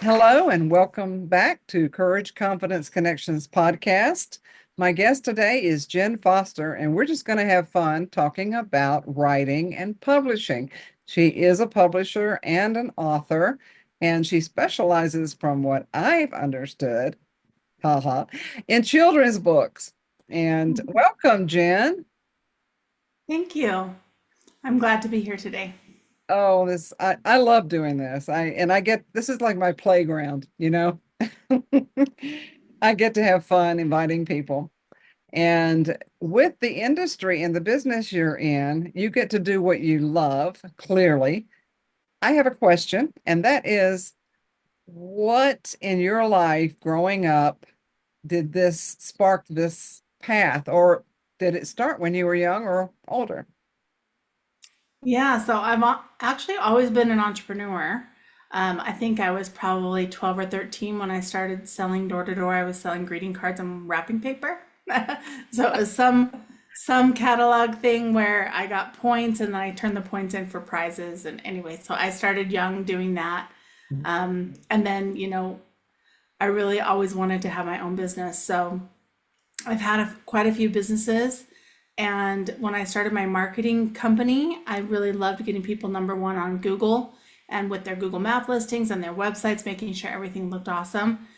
Hello and welcome back to Courage, Confidence, Connections podcast. My guest today is Jenn Foster, and we're just going to have fun talking about writing and publishing. She is a publisher and an author, and she specializes, from what I've understood, haha, in children's books. And welcome, Jenn. Thank you. I'm glad to be here today. Oh, I love doing this. I get this is like my playground, you know. I get to have fun inviting people. And with the industry and the business you're in, you get to do what you love, clearly. I have a question, and that is what in your life growing up did this spark this path, or did it start when you were young or older? Yeah, so actually always been an entrepreneur. I think I was probably 12 or 13 when I started selling door to door. I was selling greeting cards and wrapping paper. So it was some catalog thing where I got points and then I turned the points in for prizes. And anyway, so I started young doing that. And then, I really always wanted to have my own business. So I've had quite a few businesses. And when I started my marketing company, I really loved getting people number one on Google and with their Google Map listings and their websites, making sure everything looked awesome.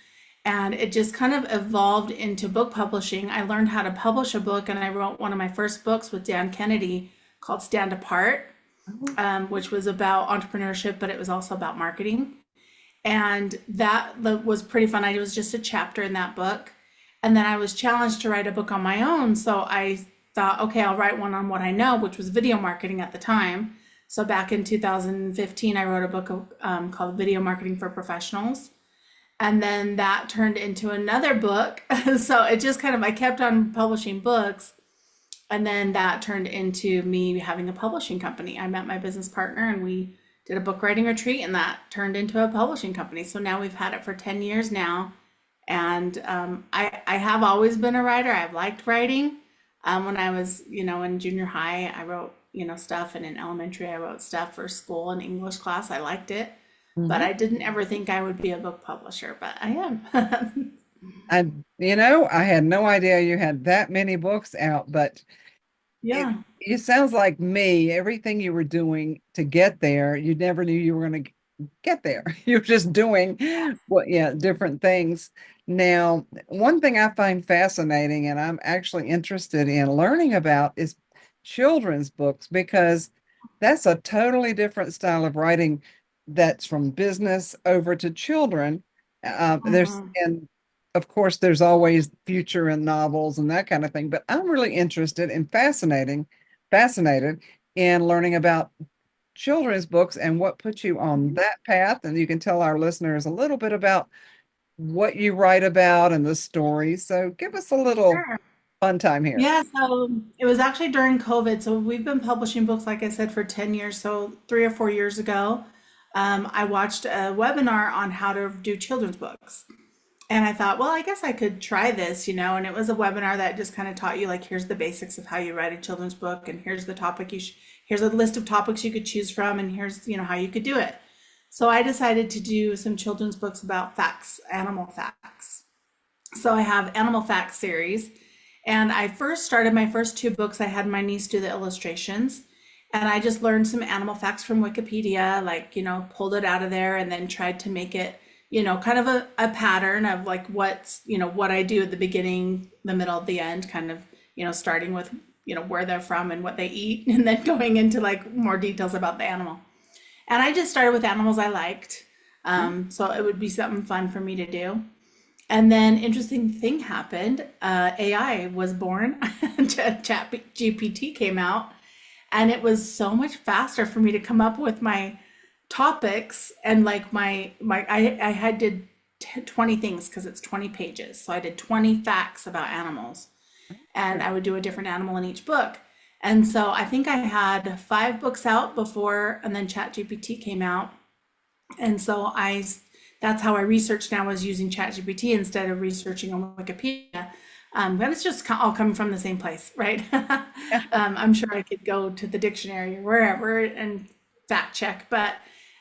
And it just kind of evolved into book publishing. I learned how to publish a book, and I wrote one of my first books with Dan Kennedy called Stand Apart, which was about entrepreneurship, but it was also about marketing. And that was pretty fun. I was just a chapter in that book. And then I was challenged to write a book on my own. So I thought, okay, I'll write one on what I know, which was video marketing at the time. So back in 2015, I wrote a book called Video Marketing for Professionals. And then that turned into another book. So it just kind of, I kept on publishing books. And then that turned into me having a publishing company. I met my business partner and we did a book writing retreat, and that turned into a publishing company. So now we've had it for 10 years now. And I have always been a writer. I've liked writing. When I was, in junior high, I wrote, stuff. And in elementary, I wrote stuff for school and English class. I liked it. But Mhm. I didn't ever think I would be a book publisher, but I am. I, I had no idea you had that many books out, but Yeah. it sounds like me. Everything you were doing to get there, you never knew you were going to get there. You're just doing yeah, different things. Now, one thing I find fascinating and I'm actually interested in learning about is children's books because that's a totally different style of writing that's from business over to children. Mhm. And of course, there's always future in novels and that kind of thing, but I'm really interested and fascinated in learning about children's books and what put you on that path. And you can tell our listeners a little bit about what you write about and the stories. So give us a little Sure. fun time here. Yeah, so it was actually during COVID. So we've been publishing books, like I said, for 10 years. So 3 or 4 years ago, I watched a webinar on how to do children's books. And I thought, well, I guess I could try this, and it was a webinar that just kind of taught you, like, here's the basics of how you write a children's book, and here's the topic here's a list of topics you could choose from, and here's, how you could do it. So I decided to do some children's books about facts, animal facts. So I have animal facts series, and I first started my first two books. I had my niece do the illustrations, and I just learned some animal facts from Wikipedia, like, pulled it out of there and then tried to make it, kind of a pattern of like what I do at the beginning, the middle, the end, kind of, starting with, where they're from and what they eat, and then going into like more details about the animal. And I just started with animals I liked. So it would be something fun for me to do. And then interesting thing happened. AI was born. Chat GPT came out, and it was so much faster for me to come up with my topics and like I had did 20 things because it's 20 pages. So I did 20 facts about animals, and I would do a different animal in each book. And so I think I had 5 books out before, and then ChatGPT came out. And so that's how I research now, is using ChatGPT instead of researching on Wikipedia. But it's just all coming from the same place, right? I'm sure I could go to the dictionary or wherever and fact check, but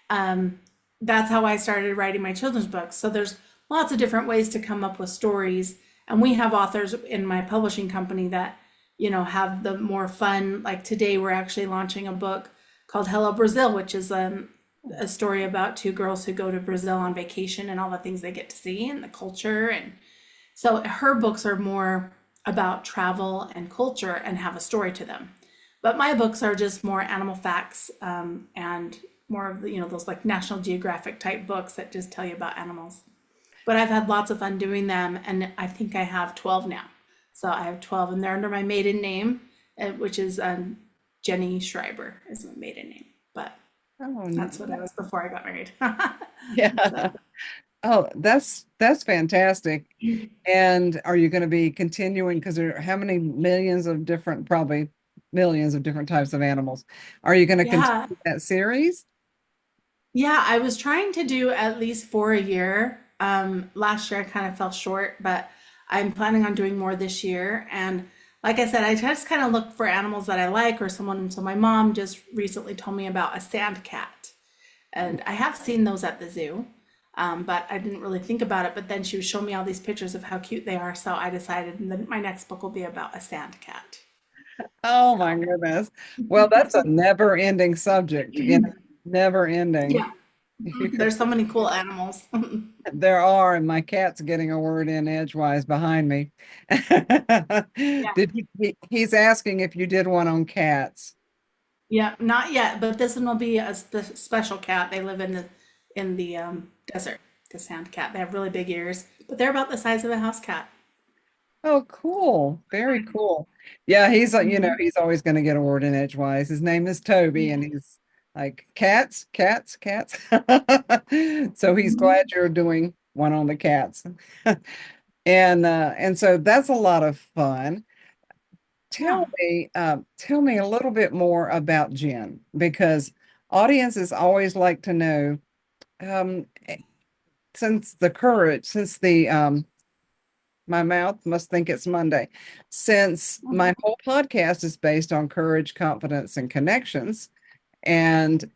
um, that's how I started writing my children's books. So there's lots of different ways to come up with stories. And we have authors in my publishing company that, have the more fun. Like today, we're actually launching a book called Hello Brazil, which is a story about two girls who go to Brazil on vacation and all the things they get to see and the culture. And so her books are more about travel and culture and have a story to them. But my books are just more animal facts, and more of the, those like National Geographic type books that just tell you about animals. But I've had lots of fun doing them, and I think I have 12 now. So I have 12, and they're under my maiden name, which is Jenny Schreiber is my maiden name. But Oh, that's what I was before I got married. yeah. So Oh, that's fantastic. And are you going to be continuing? Because there are how many millions of different, probably millions of different types of animals. Are you going to yeah, continue that series? yeah, I was trying to do at least four a year. Last year I kind of fell short, but I'm planning on doing more this year. And like I said, I just kind of look for animals that I like or someone. So my mom just recently told me about a sand cat, and I have seen those at the zoo, but I didn't really think about it. But then she was showing me all these pictures of how cute they are, so I decided that my next book will be about a sand cat. Oh my So goodness. Well, that's a never-ending subject, never ending. yeah, You could, there's so many cool animals. there are, and my cat's getting a word in edgewise behind me. Yeah. He's asking if you did one on cats. Yeah, not yet, but this one will be a special cat. They live in the desert, the sand cat. They have really big ears, but they're about the size of a house cat. Oh, cool. Very cool. Yeah, Mhm. he's always going to get a word in edgewise. His name is Toby, Yeah. and he's like, cats, cats, cats. So he's Mhm. glad you're doing one on the cats. And so that's a lot of fun. Yeah. Tell me a little bit more about Jen, because audiences always like to know, um, since the my mouth must think it's Monday. Since my whole podcast is based on courage, confidence, and connections, and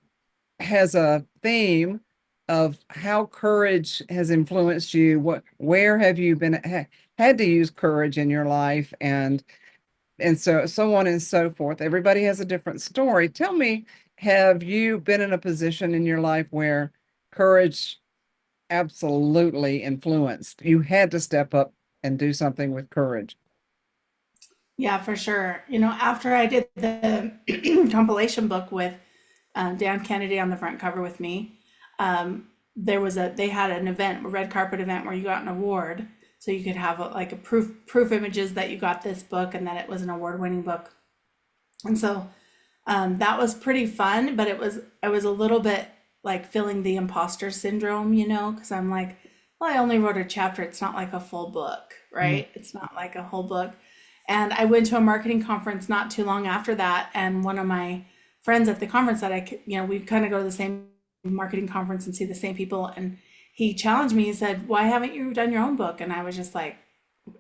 has a theme of how courage has influenced you, where have you had to use courage in your life, and so on and so forth. Everybody has a different story. Tell me, have you been in a position in your life where courage absolutely influenced? You had to step up and do something with courage. Yeah, for sure. After I did the compilation book with Dan Kennedy on the front cover with me, they had an event, a red carpet event where you got an award. So you could have like a proof images that you got this book and that it was an award-winning book. And so that was pretty fun, but I was a little bit like feeling the imposter syndrome, because I'm like, well, I only wrote a chapter. It's not like a full book, Mm. right? It's not like a whole book. And I went to a marketing conference not too long after that, and one of my friends at the conference that we kind of go to the same marketing conference and see the same people, and he challenged me. He said, "Why haven't you done your own book?" And I was just like,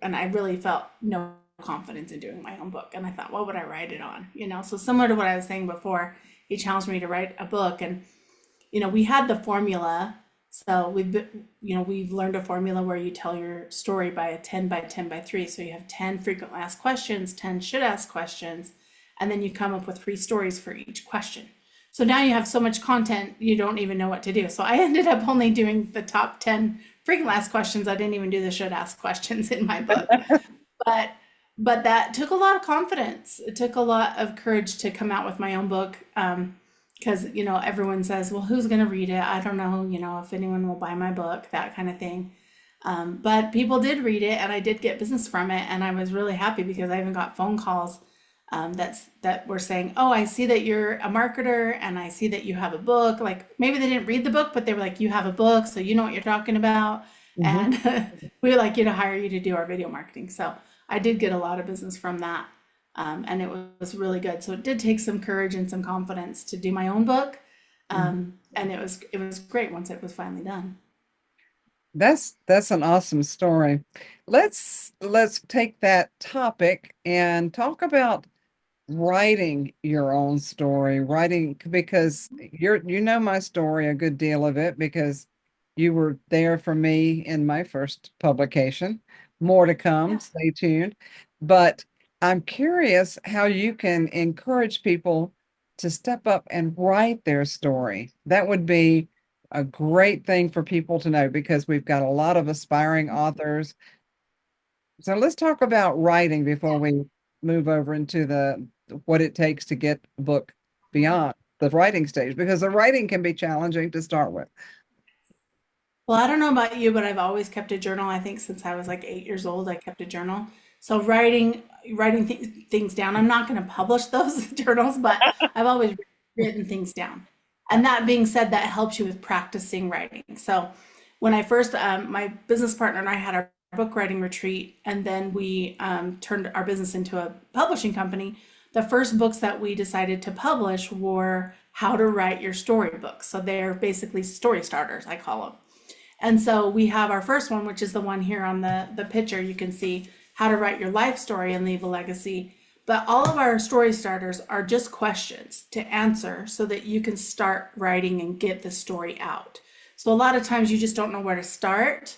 and I really felt no confidence in doing my own book. And I thought, what would I write it on? So similar to what I was saying before, he challenged me to write a book. And, we had the formula. So we've learned a formula where you tell your story by a 10 by 10 by 3. So you have 10 frequently asked questions, 10 should ask questions, and then you come up with 3 stories for each question. So now you have so much content, you don't even know what to do. So I ended up only doing the top 10 frequently asked questions. I didn't even do the should ask questions in my book. But but that took a lot of confidence. It took a lot of courage to come out with my own book. Because everyone says, well, who's going to read it? I don't know, if anyone will buy my book, that kind of thing. But people did read it, and I did get business from it, and I was really happy because I even got phone calls, that were saying, "Oh, I see that you're a marketer, and I see that you have a book." Like maybe they didn't read the book, but they were like, "You have a book, so you know what you're talking about," Mhm. and we would like you to hire you to do our video marketing. So I did get a lot of business from that, and it was really good. So it did take some courage and some confidence to do my own book, Mhm. and it was great once it was finally done. That's an awesome story. Let's take that topic and talk about writing your own story, writing because you know my story, a good deal of it, because you were there for me in my first publication. More to come, Yeah. stay tuned. But I'm curious how you can encourage people to step up and write their story. That would be a great thing for people to know because we've got a lot of aspiring authors. So let's talk about writing before we move over into the what it takes to get a book beyond the writing stage, because the writing can be challenging to start with. Well, I don't know about you, but I've always kept a journal. I think since I was like 8 years old, I kept a journal. So writing things down. I'm not going to publish those journals, but I've always written things down. And that being said, that helps you with practicing writing. So when I first, my business partner and I had our book writing retreat, and then we turned our business into a publishing company. The first books that we decided to publish were how to write your storybooks. So they're basically story starters, I call them. And so we have our first one, which is the one here on the picture. You can see how to write your life story and leave a legacy. But all of our story starters are just questions to answer so that you can start writing and get the story out. So a lot of times you just don't know where to start.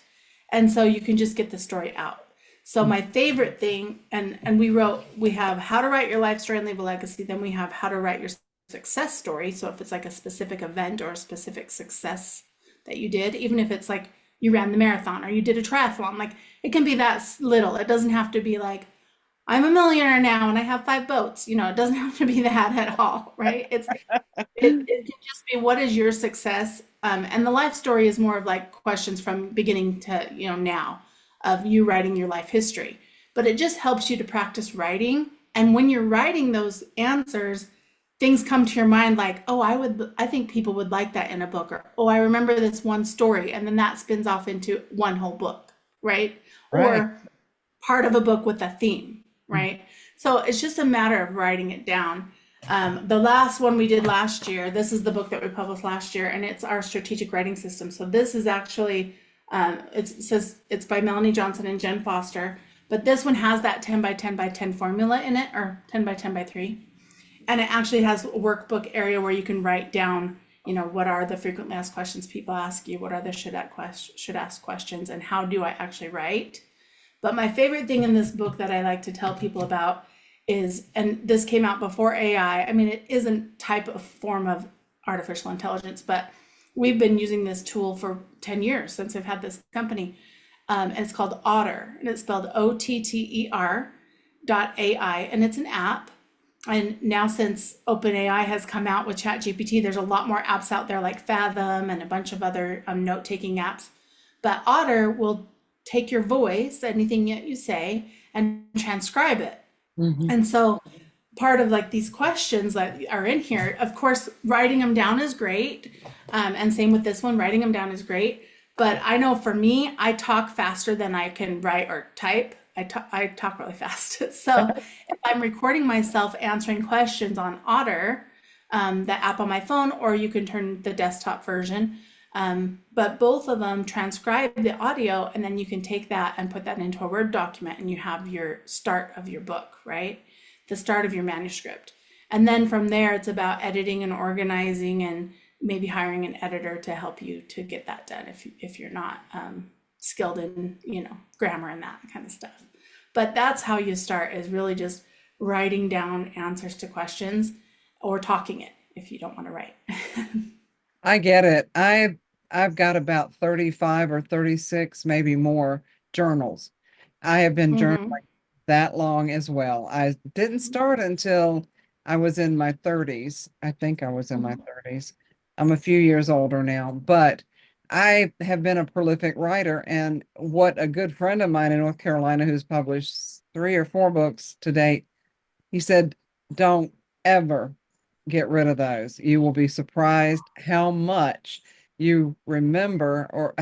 And so you can just get the story out. So my favorite thing, and we have how to write your life story and leave a legacy. Then we have how to write your success story. So if it's like a specific event or a specific success that you did, even if it's like you ran the marathon or you did a triathlon, like it can be that little. It doesn't have to be like, I'm a millionaire now and I have 5 boats. It doesn't have to be that at all, right? It can just be what is your success, and the life story is more of like questions from beginning to now of you writing your life history. But it just helps you to practice writing, and when you're writing those answers, things come to your mind like, oh, I think people would like that in a book, or oh, I remember this one story, and then that spins off into one whole book, right? Right. Or part of a book with a theme, right? So it's just a matter of writing it down. The last one we did last year, this is the book that we published last year, and it's our strategic writing system. So this is actually, it says it's by Melanie Johnson and Jenn Foster, but this one has that 10 by 10 by 10 formula in it, or 10 by 10 by 3. And it actually has a workbook area where you can write down, what are the frequently asked questions people ask you? What are the should ask questions? And how do I actually write? But my favorite thing in this book that I like to tell people about is, and this came out before AI. I mean, it isn't type of form of artificial intelligence, but we've been using this tool for 10 years since I've had this company. And it's called Otter, and it's spelled OTTER.ai, and it's an app. And now since OpenAI has come out with ChatGPT, there's a lot more apps out there like Fathom and a bunch of other note-taking apps. But Otter will take your voice, anything that you say, and transcribe it. Mhm. And so part of like these questions that are in here, of course, writing them down is great. And same with this one, writing them down is great. But I know for me, I talk faster than I can write or type. I talk really fast. So if I'm recording myself answering questions on Otter, the app on my phone, or you can turn the desktop version. But both of them transcribe the audio, and then you can take that and put that into a Word document, and you have your start of your book, right? The start of your manuscript. And then from there, it's about editing and organizing and maybe hiring an editor to help you to get that done if you're not skilled in, grammar and that kind of stuff. But that's how you start, is really just writing down answers to questions or talking it if you don't want to write. I get it. I've got about 35 or 36, maybe more journals. I have been journaling Mm-hmm. that long as well. I didn't start until I was in my 30s. I think I was in my Mm-hmm. 30s. I'm a few years older now, but I have been a prolific writer. And what a good friend of mine in North Carolina who's published 3 or 4 books to date, he said, don't ever get rid of those. You will be surprised how much you remember, or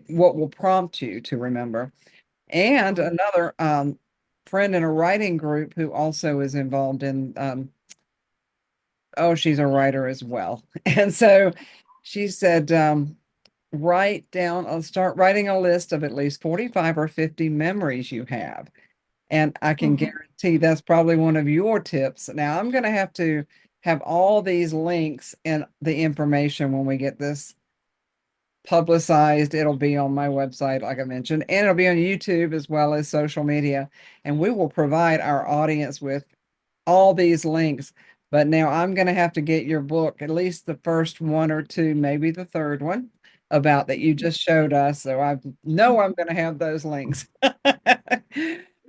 what will prompt you to remember. And another friend in a writing group who also is involved in, oh, she's a writer as well. And so she said, write down, I'll start writing a list of at least 45 or 50 memories you have. And I can Mhm. guarantee that's probably one of your tips. Now, I'm going to have all these links and the information when we get this publicized. It'll be on my website, like I mentioned, and it'll be on YouTube as well as social media. And we will provide our audience with all these links. But now I'm going to have to get your book, at least the first one or two, maybe the third one about that you just showed us. So I know I'm going to have those links.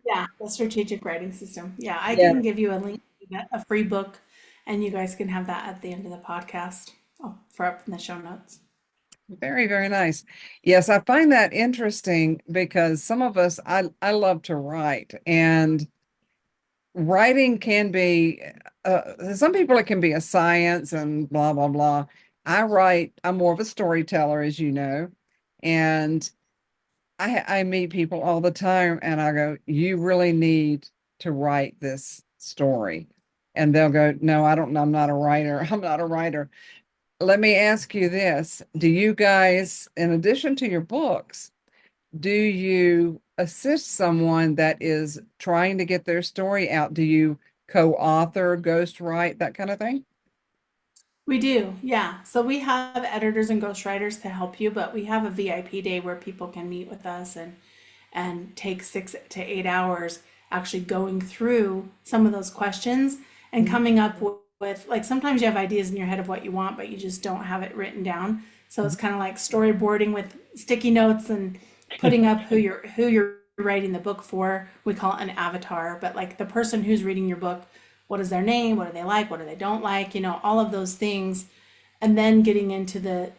Yeah, the strategic writing system. Yeah, I Yeah, can give you a link to a free book, and you guys can have that at the end of the podcast. Oh, for up in the show notes. very, very nice. Yes, I find that interesting because some of us, I love to write, and writing can be, some people it can be a science and blah, blah, blah. I'm more of a storyteller, as you know, and I meet people all the time and I go, you really need to write this story. And they'll go, no, I don't know. I'm not a writer. I'm not a writer. Let me ask you this. Do you guys, in addition to your books, do you assist someone that is trying to get their story out? Do you co-author, ghostwrite, that kind of thing? We do, yeah. So we have editors and ghostwriters to help you, but we have a VIP day where people can meet with us and take 6 to 8 hours actually going through some of those questions and Mhm. coming up with like sometimes you have ideas in your head of what you want, but you just don't have it written down. So it's kind of like storyboarding with sticky notes and putting up who you're writing the book for. We call it an avatar, but like the person who's reading your book, what is their name, what do they like, what do they don't like, all of those things, and then getting into the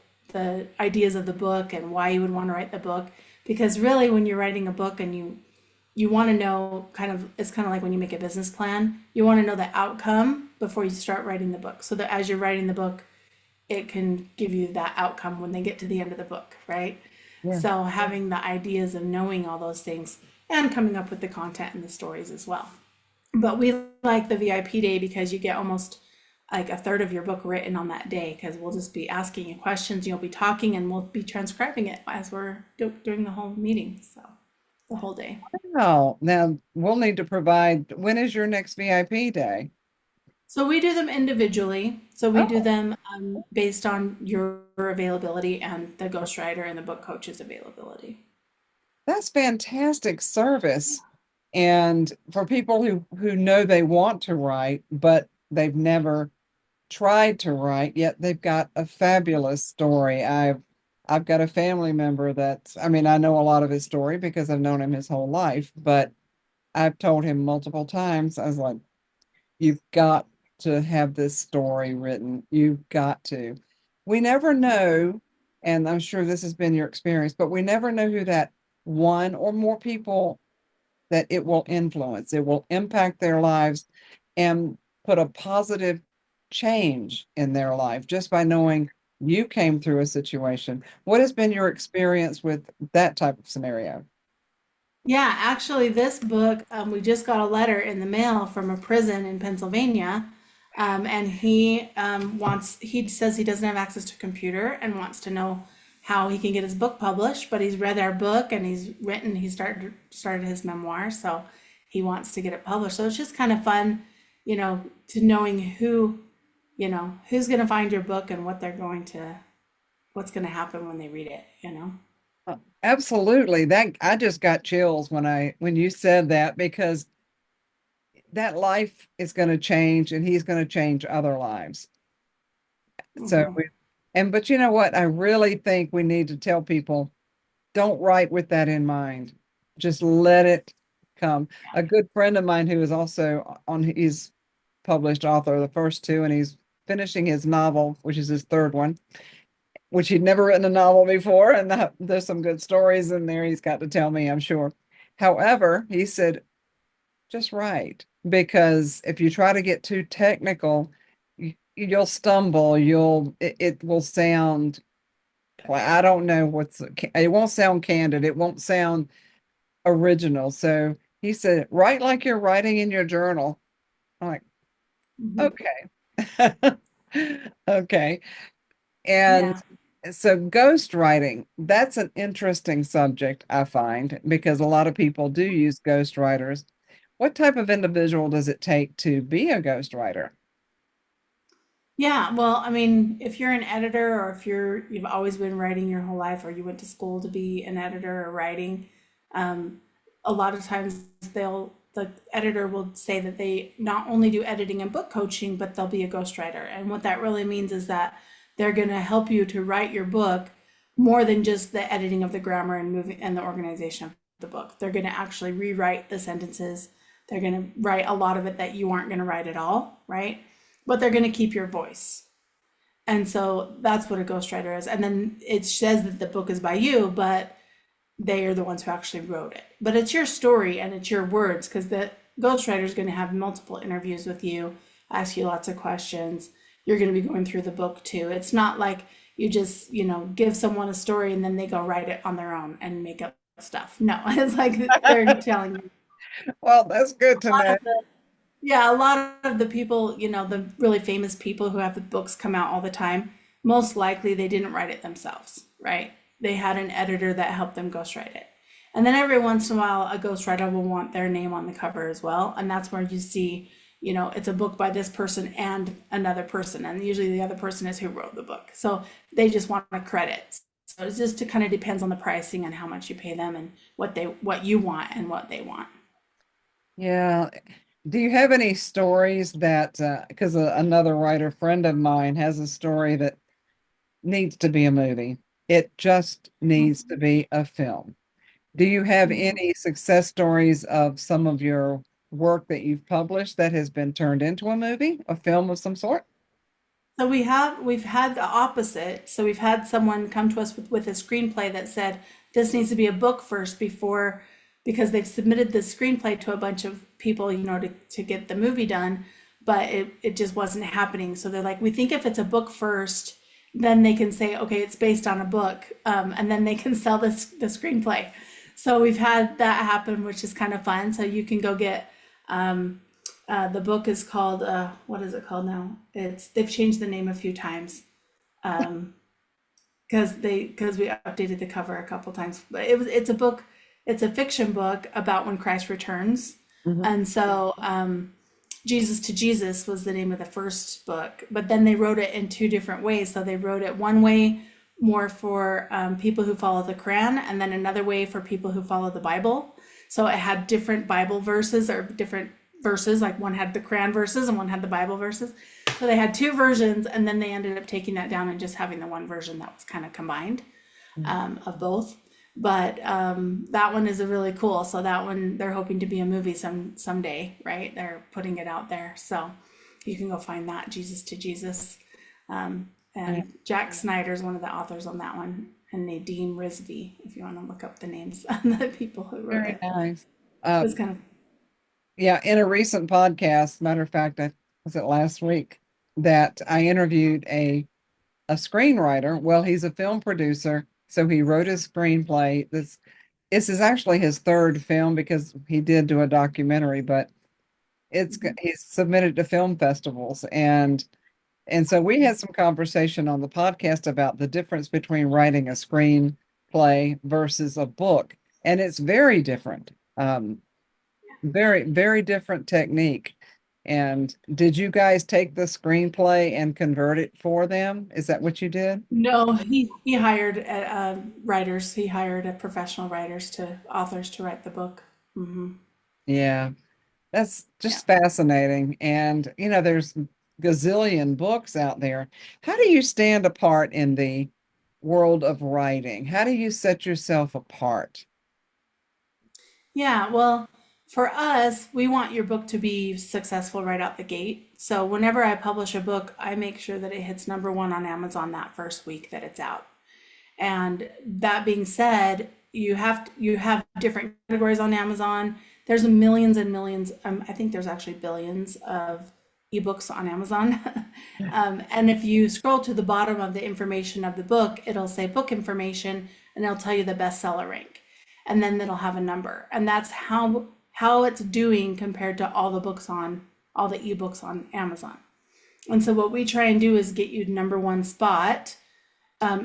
ideas of the book and why you would want to write the book. Because really when you're writing a book and you want to know it's kind of like when you make a business plan, you want to know the outcome before you start writing the book, so that as you're writing the book it can give you that outcome when they get to the end of the book, right? Yeah. So having the ideas of knowing all those things and coming up with the content and the stories as well. But we like the VIP day because you get almost like a third of your book written on that day, because we'll just be asking you questions, you'll be talking, and we'll be transcribing it as we're doing the whole meeting. So the whole day. Oh, now we'll need to provide, when is your next VIP day? So we do them individually. So we do Oh, them based on your availability and the ghostwriter and the book coach's availability. that's fantastic service. And for people who know they want to write, but they've never tried to write, yet they've got a fabulous story. I've got a family member that, I mean, I know a lot of his story because I've known him his whole life, but I've told him multiple times, I was like, you've got to have this story written. You've got to. We never know, and I'm sure this has been your experience, but we never know who that one or more people that it will influence. It will impact their lives and put a positive change in their life just by knowing you came through a situation. What has been your experience with that type of scenario? Yeah, actually, this book, we just got a letter in the mail from a prison in Pennsylvania. And he says he doesn't have access to a computer and wants to know how he can get his book published, but he's read our book and he started his memoir. So he wants to get it published. So it's just kind of fun, to knowing who's going to find your book and what's going to happen when they read it. Absolutely. That I just got chills when you said that because that life is going to change and he's going to change other lives. So Hmm. we, and but you know what? I really think we need to tell people don't write with that in mind. Just let it come. A good friend of mine who is also he's published author of the first two, and he's finishing his novel, which is his third one, which he'd never written a novel before. And there's some good stories in there he's got to tell me, I'm sure. However, he said, just write, because if you try to get too technical, you'll stumble. It will sound, well, I don't know it won't sound candid. It won't sound original. So he said, write like you're writing in your journal. I'm like, Hmm. okay. Okay. And Yeah. so ghostwriting, that's an interesting subject, I find, because a lot of people do use ghostwriters. What type of individual does it take to be a ghostwriter? Yeah, well, I mean, if you're an editor or if you've always been writing your whole life or you went to school to be an editor or writing, um, a lot of times the editor will say that they not only do editing and book coaching, but they'll be a ghostwriter. And what that really means is that they're going to help you to write your book more than just the editing of the grammar and moving and the organization of the book. They're going to actually rewrite the sentences. They're going to write a lot of it that you aren't going to write at all, right? But they're going to keep your voice. And so that's what a ghostwriter is. And then it says that the book is by you, but they are the ones who actually wrote it. But it's your story and it's your words because the ghostwriter is going to have multiple interviews with you, ask you lots of questions. You're going to be going through the book too. It's not like you just, give someone a story and then they go write it on their own and make up stuff. No, it's like they're telling you. Well, that's good to A lot know. of the Yeah, a lot of the people, the really famous people who have the books come out all the time, most likely they didn't write it themselves, right? They had an editor that helped them ghostwrite it. And then every once in a while, a ghostwriter will want their name on the cover as well. And that's where you see, it's a book by this person and another person. And usually the other person is who wrote the book. So they just want a credit. So it's just, it kind of depends on the pricing and how much you pay them and what you want and what they want. Yeah. Do you have any stories that, because another writer friend of mine has a story that needs to be a movie? It just needs to be a film. Do you have Mhm. any success stories of some of your work that you've published that has been turned into a movie, a film of some sort? So we've had the opposite. So we've had someone come to us with a screenplay that said this needs to be a book first before because they've submitted the screenplay to a bunch of people, to get the movie done, but it just wasn't happening. So they're like, we think if it's a book first, then they can say, okay, it's based on a book, and then they can sell the screenplay. So we've had that happen, which is kind of fun. So you can go get the book is called what is it called now? They've changed the name a few times because we updated the cover a couple times. But it's a book, it's a fiction book about when Christ returns, Mhm. and so Jesus to Jesus was the name of the first book, but then they wrote it in two different ways. So they wrote it one way more for people who follow the Quran, and then another way for people who follow the Bible. So it had different Bible verses or different verses, like one had the Quran verses and one had the Bible verses. So they had two versions, and then they ended up taking that down and just having the one version that was kind of combined of both. But that one is a really cool. So that one they're hoping to be a movie someday, right? They're putting it out there, so you can go find that Jesus to Jesus. Yeah, And Jack Snyder is one of the authors on that one, and Nadine Risby, if you want to look up the names of the people who wrote very it. nice. It Uh, was kind of yeah, in a recent podcast, matter of fact, I was it last week that I interviewed a screenwriter. Well, he's a film producer, so he wrote his screenplay. This is actually his third film because he did do a documentary, but he's submitted to film festivals and so we had some conversation on the podcast about the difference between writing a screenplay versus a book, and it's very different. Very, very different technique. And did you guys take the screenplay and convert it for them? Is that what you did? no. He hired writers. He hired professional writers to authors to write the book. Hmm. Yeah, that's Yeah. just fascinating. And, there's gazillion books out there. How do you stand apart in the world of writing? How do you set yourself apart? Yeah, well, for us, we want your book to be successful right out the gate. So whenever I publish a book, I make sure that it hits number one on Amazon that first week that it's out. And that being said, you have different categories on Amazon. There's millions and millions. I think there's actually billions of ebooks on Amazon. And if you scroll to the bottom of the information of the book, it'll say book information, and it'll tell you the bestseller rank, and then it'll have a number, and that's how it's doing compared to all the ebooks on Amazon. And so what we try and do is get you number one spot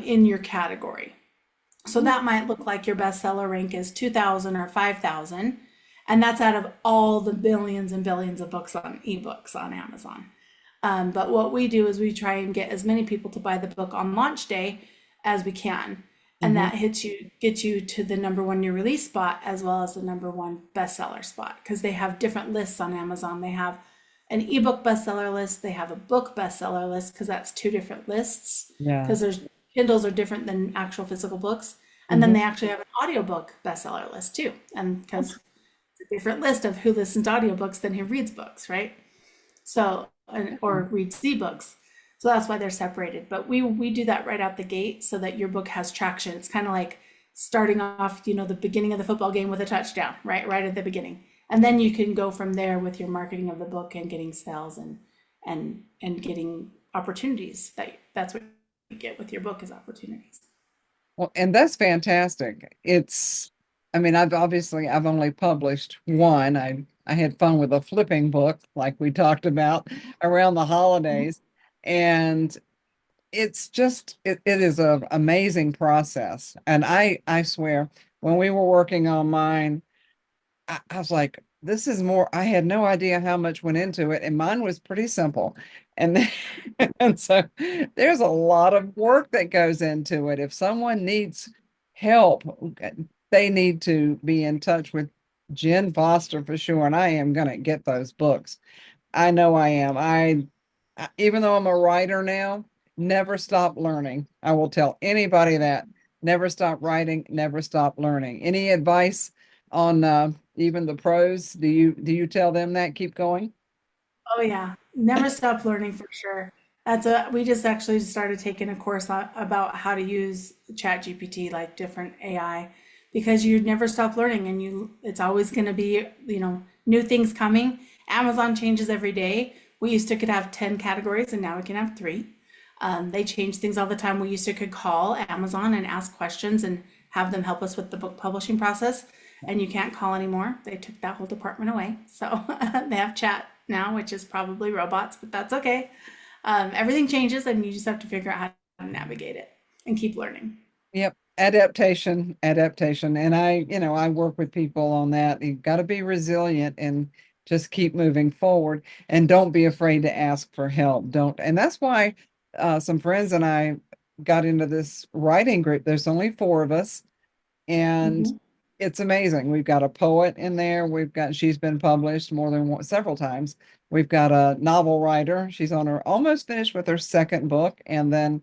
in your category. So that might look like your bestseller rank is 2,000 or 5,000. And that's out of all the billions and billions of books on ebooks on Amazon. But what we do is we try and get as many people to buy the book on launch day as we can. And Hmm. that gets you to the number one new release spot as well as the number one bestseller spot because they have different lists on Amazon. They have an ebook bestseller list, they have a book bestseller list because that's two different lists Yeah. because there's Kindles are different than actual physical books. And then Hmm. they actually have an audiobook bestseller list too. And because it's a different list of who listens to audiobooks than who reads books, right? So, or reads ebooks. So that's why they're separated. But we do that right out the gate so that your book has traction. It's kind of like starting off, the beginning of the football game with a touchdown, right? Right at the beginning. And then you can go from there with your marketing of the book and getting sales and getting opportunities. That's what you get with your book is opportunities. Well, and that's fantastic. I mean, I've only published one. I had fun with a flipping book, like we talked about around the holidays. And it is an amazing process. And I swear, when we were working on mine, I was like, this is more, I had no idea how much went into it, and mine was pretty simple. And and so there's a lot of work that goes into it. If someone needs help, they need to be in touch with Jen Foster for sure. And I am going to get those books. I know I am. Even though I'm a writer now, never stop learning. I will tell anybody that. Never stop writing, never stop learning. Any advice on even the pros? Do you tell them that? Keep going? Oh yeah, never stop learning for sure. We just actually started taking a course about how to use Chat GPT, like different AI, because you never stop learning and it's always going to be, new things coming. Amazon changes every day. We used to could have 10 categories and now we can have three. They change things all the time. We used to could call Amazon and ask questions and have them help us with the book publishing process. And you can't call anymore. They took that whole department away. So they have chat now, which is probably robots, but that's okay. Everything changes and you just have to figure out how to navigate it and keep learning. Yep. Adaptation, adaptation. And I work with people on that. You've got to be resilient and just keep moving forward and don't be afraid to ask for help. Don't. And that's why some friends and I got into this writing group. There's only four of us, and Mhm. it's amazing. We've got a poet in there. She's been published more than several times. We've got a novel writer. She's on her almost finished with her second book. And then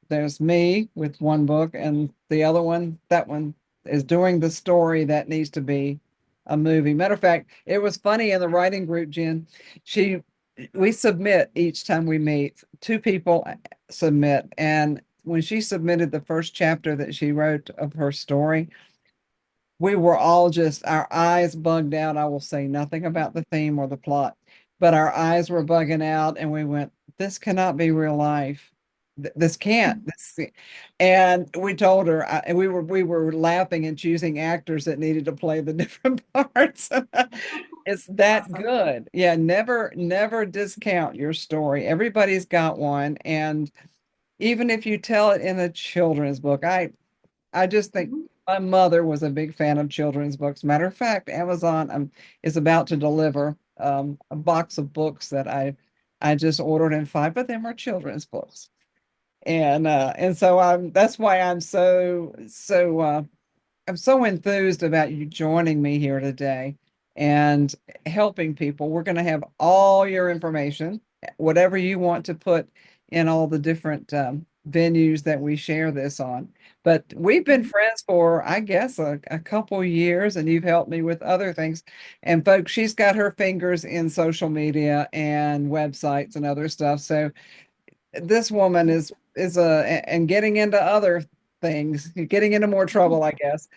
there's me with one book, and the other one, that one is doing the story that needs to be a movie. Matter of fact, it was funny in the writing group, Jen. She, we submit each time we meet, two people submit. And when she submitted the first chapter that she wrote of her story, we were all just, our eyes bugged out. I will say nothing about the theme or the plot, but our eyes were bugging out, and we went, this cannot be real life. This can't. And we told her, and we were laughing and choosing actors that needed to play the different parts. It's that Awesome. good. Yeah, never discount your story. Everybody's got one, and even if you tell it in a children's book, I just think Mhm. my mother was a big fan of children's books. Matter of fact, Amazon is about to deliver a box of books that I just ordered, and five of them are children's books. And so that's why I'm so enthused about you joining me here today and helping people. We're going to have all your information, whatever you want to put in all the different venues that we share this on. But we've been Mhm. friends for, I guess, a couple years, and you've helped me with other things. And folks, she's got her fingers in social media and websites and other stuff. So this woman and getting into other things, getting into more trouble, I guess.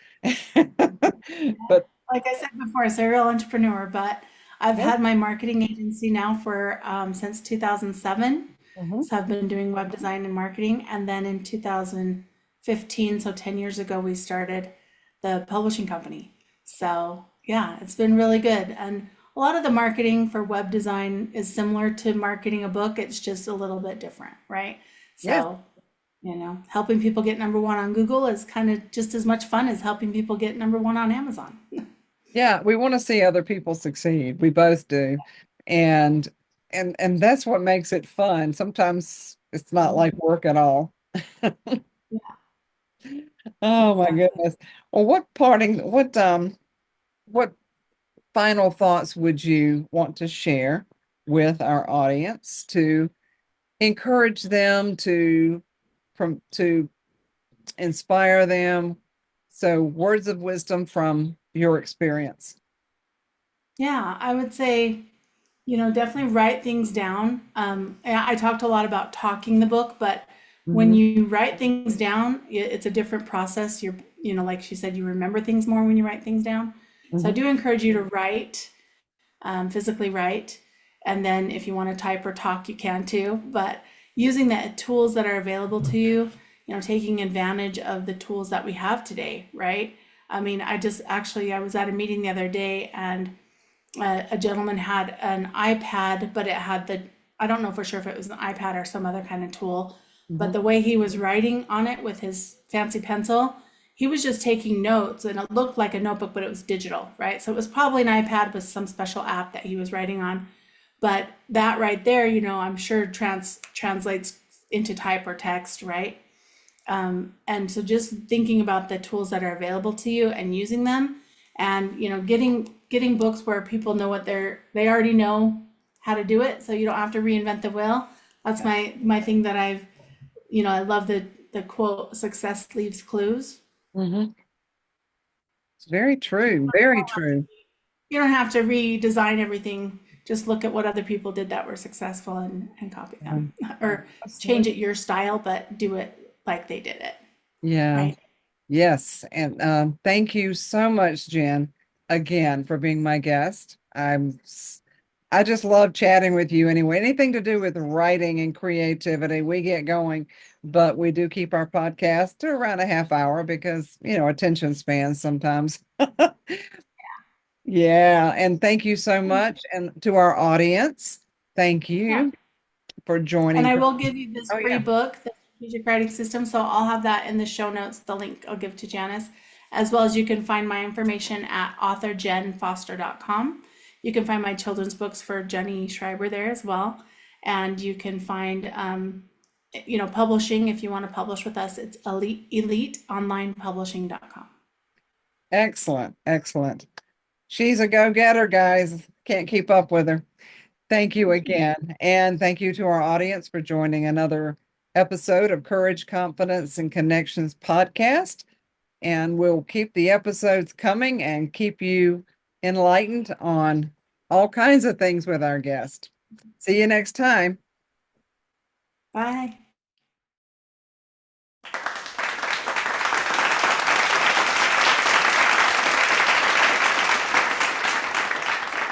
But Like I said before, serial entrepreneur, but I've yeah, had my marketing agency now for since 2007. mhm, So I've been doing web design and marketing. And then in 2015, so 10 years ago, we started the publishing company. So yeah, it's been really good. And a lot of the marketing for web design is similar to marketing a book. It's just a little bit different, right? yes, So, helping people get number one on Google is kind of just as much fun as helping people get number one on Amazon. Yeah, we want to see other people succeed. We both do. And and that's what makes it fun. Sometimes it's not like work at all. Yeah, Oh my exactly. goodness. Well, what final thoughts would you want to share with our audience to encourage them to inspire them? So words of wisdom from your experience. Yeah, I would say, definitely write things down. I talked a lot about talking the book, but when Hmm. you write things down, it's a different process. Like she said, you remember things more when you write things down. So I Hmm. do encourage you to write, physically write. And then if you want to type or talk, you can too. But using the tools that are available to you, taking advantage of the tools that we have today, right? I mean, I was at a meeting the other day and a gentleman had an iPad, but it had I don't know for sure if it was an iPad or some other kind of tool, but Hmm. the way he was writing on it with his fancy pencil, he was just taking notes and it looked like a notebook, but it was digital, right? So it was probably an iPad with some special app that he was writing on. But that right there, I'm sure translates into type or text, right? And so just thinking about the tools that are available to you and using them, and getting books where people know they already know how to do it, so you don't have to reinvent the wheel. That's my thing that I love the quote, success leaves clues. Hmm. It's very So true. Very true. you don't have to redesign everything. Just look at what other people did that were successful and copy them, or change Absolutely. it your style, but do it like they did it, Yeah. right? Yes. And thank you so much, Jen, again for being my guest. I just love chatting with you anyway. Anything to do with writing and creativity, we get going, but we do keep our podcast to around a half hour because, attention spans sometimes. Yeah. And thank you so much. And to our audience, thank Yeah. you for And joining. I will give you this Oh, free yeah. book, the Strategic Writing System. So I'll have that in the show notes, the link I'll give to Janice, as well as you can find my information at authorjennfoster.com. You can find my children's books for Jenny Schreiber there as well. And you can find, publishing. If you want to publish with us, it's eliteonlinepublishing.com. Excellent. Excellent. She's a go-getter, guys. Can't keep up with her. Thank you again. And thank you to our audience for joining another episode of Courage, Confidence, and Connections podcast. And we'll keep the episodes coming and keep you enlightened on all kinds of things with our guest. See you next time. Bye.